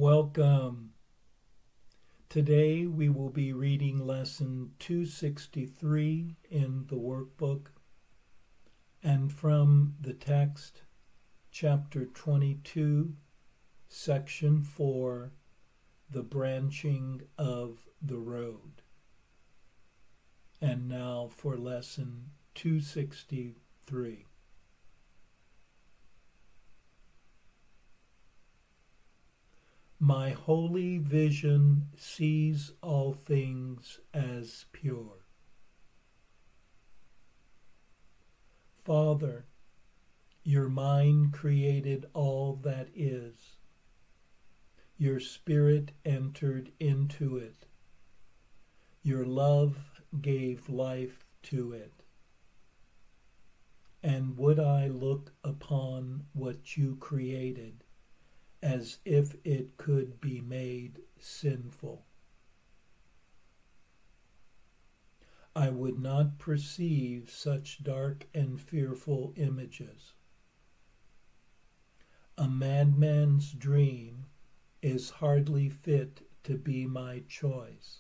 Welcome. Today we will be reading lesson 263 in the workbook and from the text, chapter 22, section 4, the branching of the road. And now for lesson 263. My holy vision sees all things as pure. Father, your mind created all that is. Your spirit entered into it. Your love gave life to it. And would I look upon what you created as if it could be made sinful? I would not perceive such dark and fearful images. A madman's dream is hardly fit to be my choice,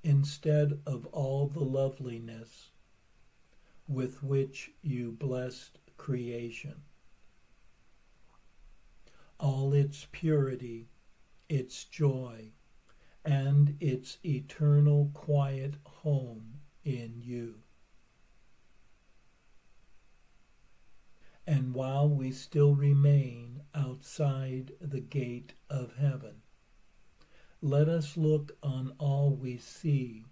instead of all the loveliness with which you blessed creation. All its purity, its joy, and its eternal quiet home in you. And while we still remain outside the gate of heaven, let us look on all we see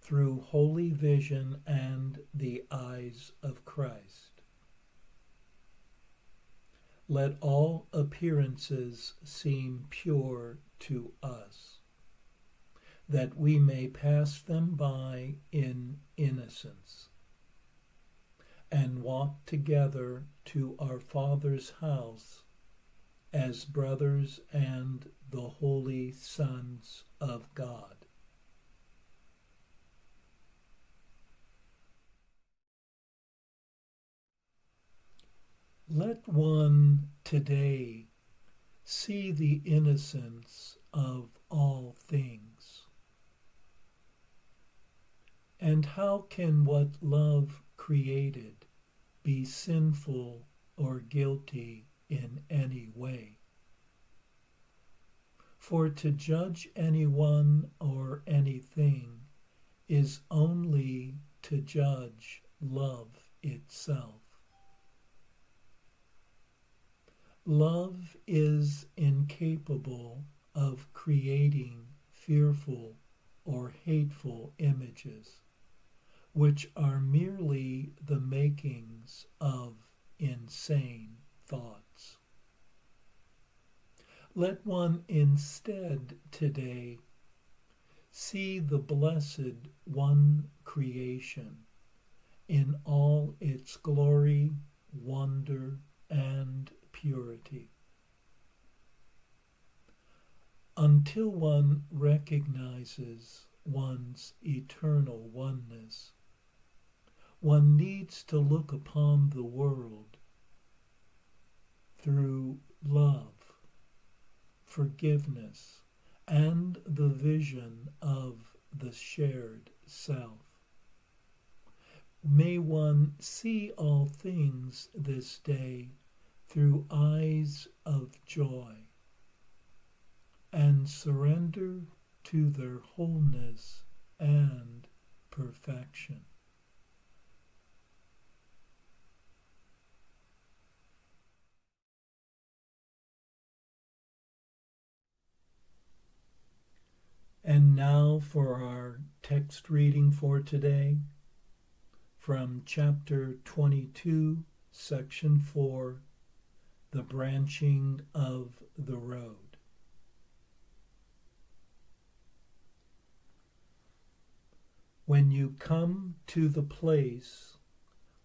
through holy vision and the eyes of Christ. Let all appearances seem pure to us, that we may pass them by in innocence, and walk together to our Father's house as brothers and the holy sons of God. Let one today see the innocence of all things. And how can what love created be sinful or guilty in any way? For to judge anyone or anything is only to judge love itself. Love is incapable of creating fearful or hateful images, which are merely the makings of insane thoughts. Let one instead today see the blessed one creation in all its glory, wonder, and purity. Until one recognizes one's eternal oneness, one needs to look upon the world through love, forgiveness, and the vision of the shared self. May one see all things this day through eyes of joy, and surrender to their wholeness and perfection. And now for our text reading for today, from chapter 22, section 4, the branching of the road. When you come to the place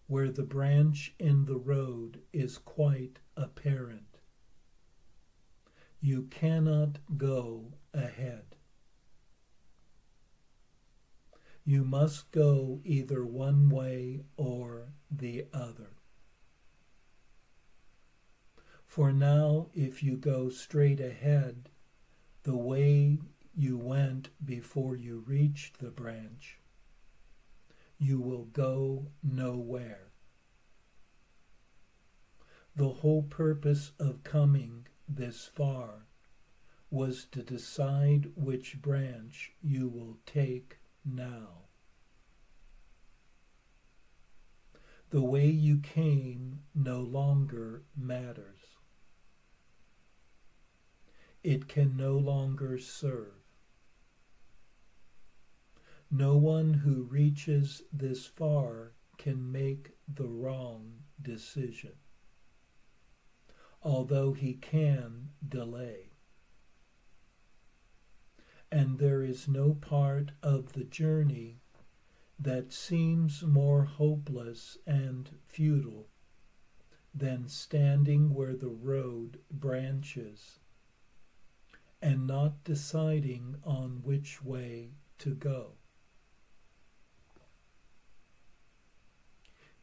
where the branch in the road is quite apparent, you cannot go ahead. You must go either one way or the other. For now, if you go straight ahead, the way you went before you reached the branch, you will go nowhere. The whole purpose of coming this far was to decide which branch you will take now. The way you came no longer matters. It can no longer serve. No one who reaches this far can make the wrong decision, although he can delay. And there is no part of the journey that seems more hopeless and futile than standing where the road branches and not deciding on which way to go.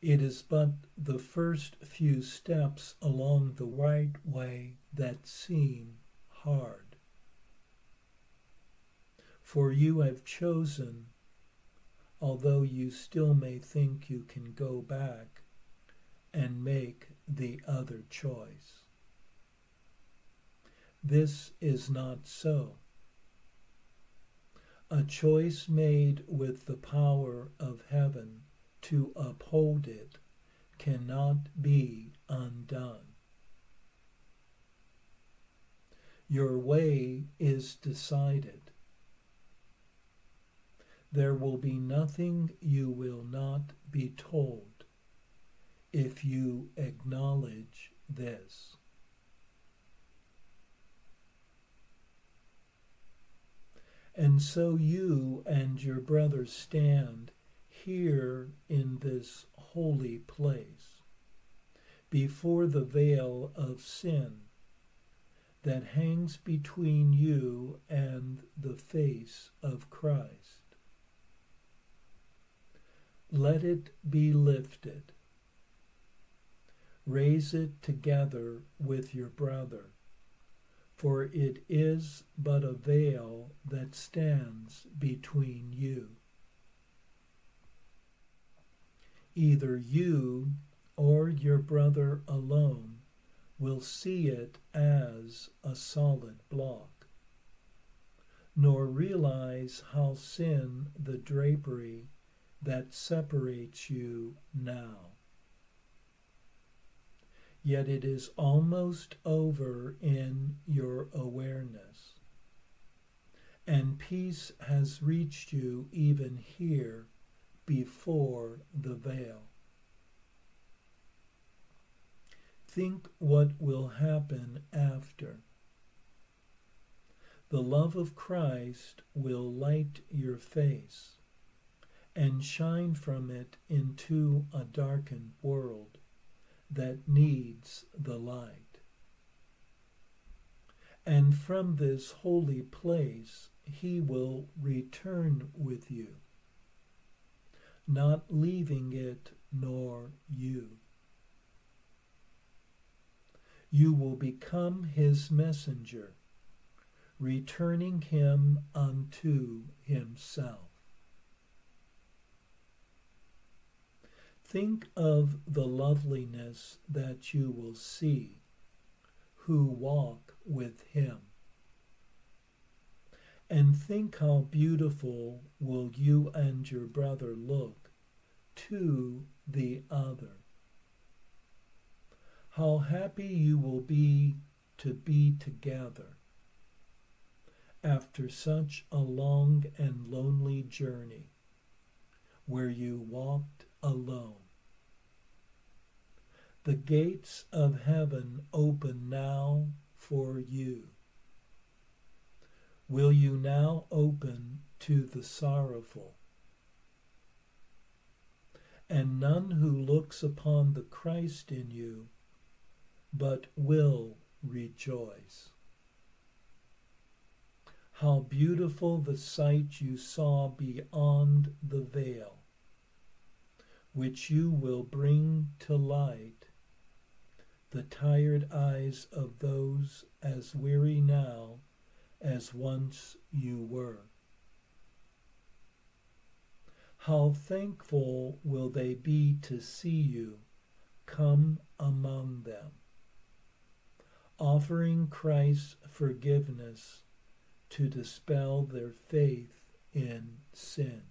It is but the first few steps along the right way that seem hard. For you have chosen, although you still may think you can go back and make the other choice. This is not so. A choice made with the power of heaven to uphold it cannot be undone. Your way is decided. There will be nothing you will not be told if you acknowledge this. And so you and your brother stand here in this holy place, before the veil of sin that hangs between you and the face of Christ. Let it be lifted. Raise it together with your brother, for it is but a veil that stands between you. Either you or your brother alone will see it as a solid block, nor realize how thin the drapery that separates you now. Yet it is almost over in your awareness, and peace has reached you even here before the veil. Think what will happen after. The love of Christ will light your face and shine from it into a darkened world that needs the light. And from this holy place he will return with you, not leaving it nor you. You will become his messenger, returning him unto himself. Think of the loveliness that you will see who walk with him. And think how beautiful will you and your brother look to the other. How happy you will be to be together after such a long and lonely journey where you walked alone. The gates of heaven open now for you. Will you now open to the sorrowful? And none who looks upon the Christ in you, but will rejoice. How beautiful the sight you saw beyond the veil, which you will bring to light the tired eyes of those as weary now as once you were. How thankful will they be to see you come among them, offering Christ's forgiveness to dispel their faith in sin.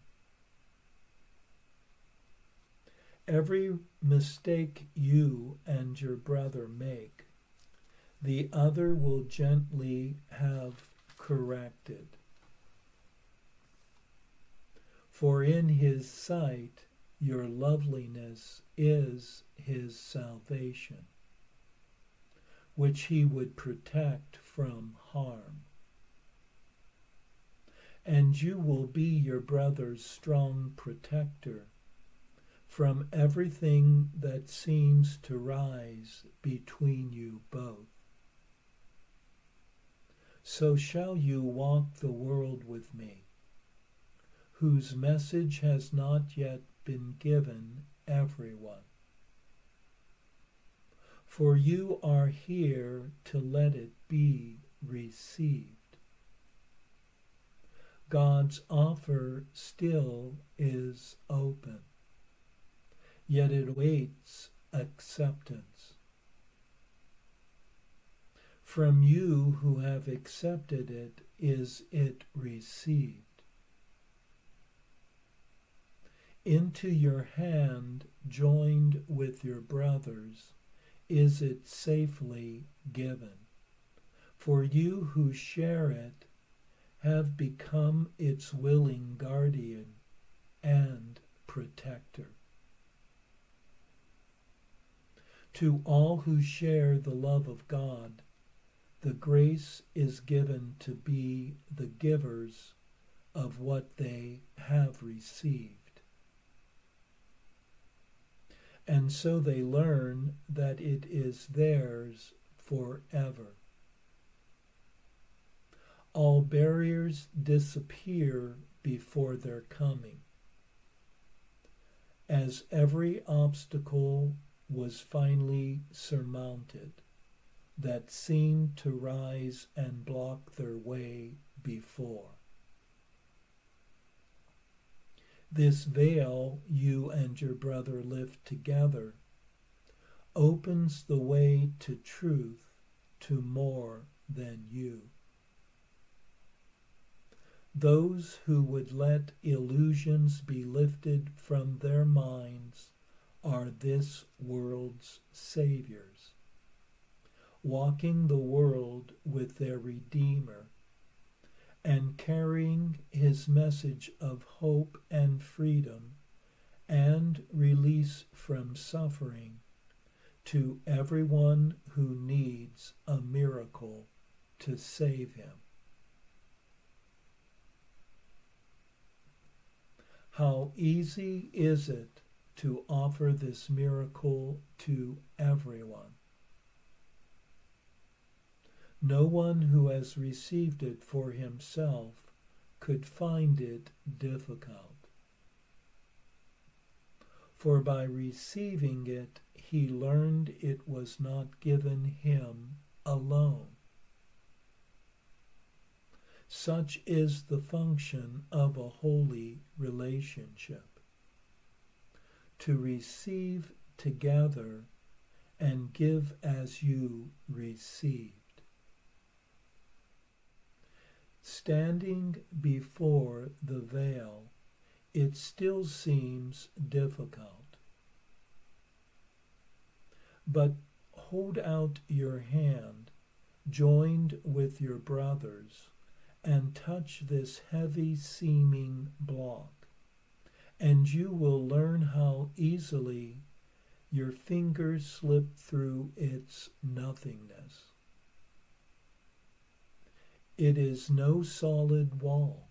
Every mistake you and your brother make, the other will gently have corrected. For in his sight your loveliness is his salvation, which he would protect from harm. And you will be your brother's strong protector from everything that seems to rise between you both. So shall you walk the world with me, whose message has not yet been given everyone. For you are here to let it be received. God's offer still is open, yet it awaits acceptance. From you who have accepted it is it received. Into your hand, joined with your brother's, is it safely given. For you who share it have become its willing guardian and protector. To all who share the love of God, the grace is given to be the givers of what they have received. And so they learn that it is theirs forever. All barriers disappear before their coming, as every obstacle was finally surmounted that seemed to rise and block their way before. This veil you and your brother lift together opens the way to truth to more than you. Those who would let illusions be lifted from their minds are this world's saviors, walking the world with their Redeemer and carrying his message of hope and freedom and release from suffering to everyone who needs a miracle to save him. How easy is it to offer this miracle to everyone? No one who has received it for himself could find it difficult. For by receiving it, he learned it was not given him alone. Such is the function of a holy relationship, to receive together and give as you received. Standing before the veil, it still seems difficult. But hold out your hand, joined with your brother's, and touch this heavy-seeming block, and you will learn how easily your fingers slip through its nothingness. It is no solid wall,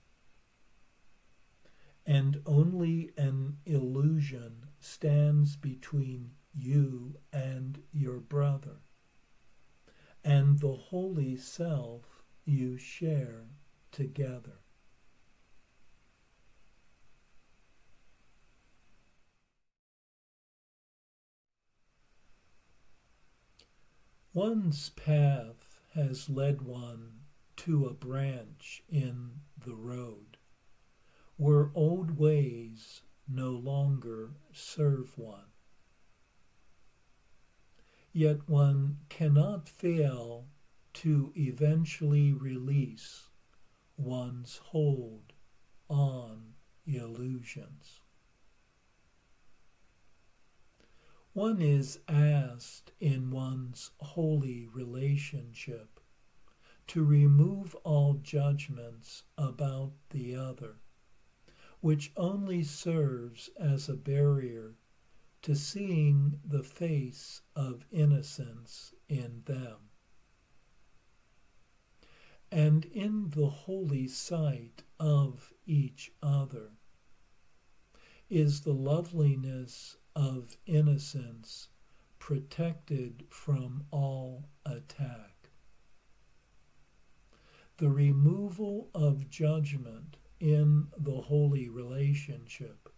and only an illusion stands between you and your brother, and the holy self you share together. One's path has led one to a branch in the road where old ways no longer serve one. Yet one cannot fail to eventually release one's hold on illusions. One is asked in one's holy relationship to remove all judgments about the other, which only serves as a barrier to seeing the face of innocence in them. And in the holy sight of each other is the loveliness of innocence protected from all attack. The removal of judgment in the holy relationship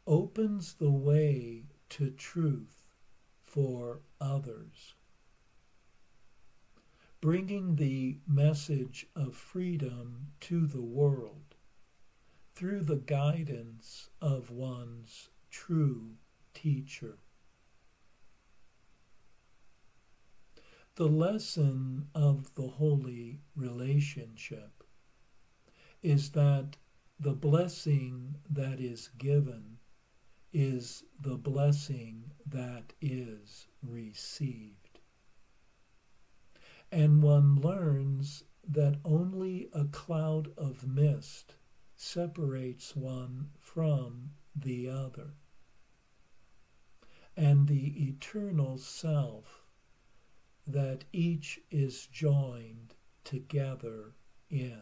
opens the way to truth for others, bringing the message of freedom to the world through the guidance of one's true teacher. The lesson of the holy relationship is that the blessing that is given is the blessing that is received. And one learns that only a cloud of mist separates one from the other, and the eternal self that each is joined together in.